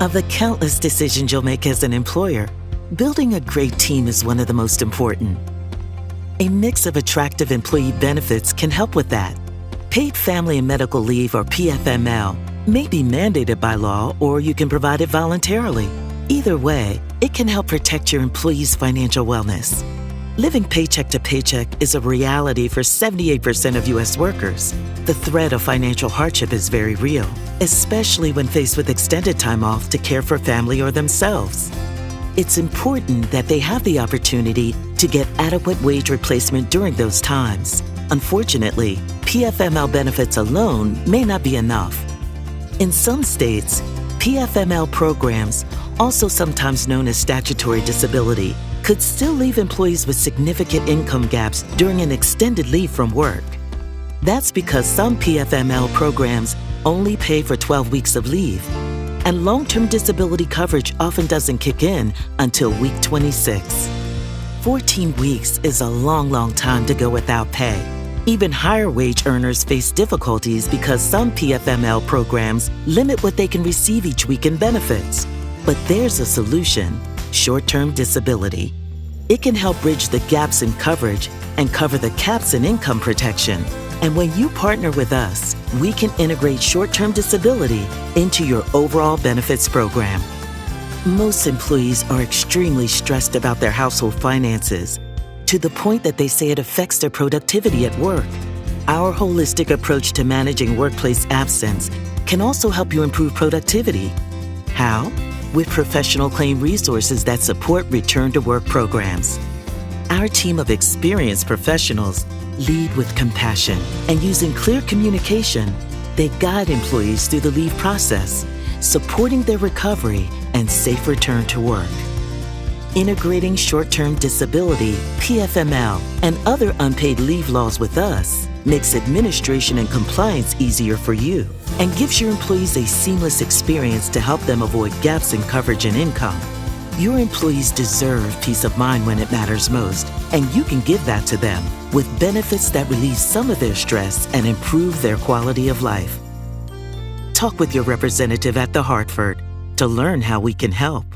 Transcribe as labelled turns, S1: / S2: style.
S1: Of the countless decisions you'll make as an employer, building a great team is one of the most important. A mix of attractive employee benefits can help with that. Paid family and medical leave, or PFML, may be mandated by law, or you can provide it voluntarily. Either way, it can help protect your employees' financial wellness. Living paycheck to paycheck is a reality for 78% of U.S. workers. The threat of financial hardship is very real, especially when faced with extended time off to care for family or themselves. It's important that they have the opportunity to get adequate wage replacement during those times. Unfortunately, PFML benefits alone may not be enough. In some states, PFML programs, also sometimes known as statutory disability, could still leave employees with significant income gaps during an extended leave from work. That's because some PFML programs only pay for 12 weeks of leave, and long-term disability coverage often doesn't kick in until week 26. 14 weeks is a long time to go without pay. Even higher wage earners face difficulties because some PFML programs limit what they can receive each week in benefits. But there's a solution: short-term disability. It can help bridge the gaps in coverage and cover the caps in income protection. And when you partner with us, we can integrate short-term disability into your overall benefits program. Most employees are extremely stressed about their household finances, to the point that they say it affects their productivity at work. Our holistic approach to managing workplace absence can also help you improve productivity. How? With professional claim resources that support return-to-work programs. Our team of experienced professionals lead with compassion, and using clear communication, they guide employees through the leave process, supporting their recovery and safe return to work. Integrating short-term disability, PFML, and other unpaid leave laws with us makes administration and compliance easier for you and gives your employees a seamless experience to help them avoid gaps in coverage and income. Your employees deserve peace of mind when it matters most, and you can give that to them with benefits that relieve some of their stress and improve their quality of life. Talk with your representative at the Hartford to learn how we can help.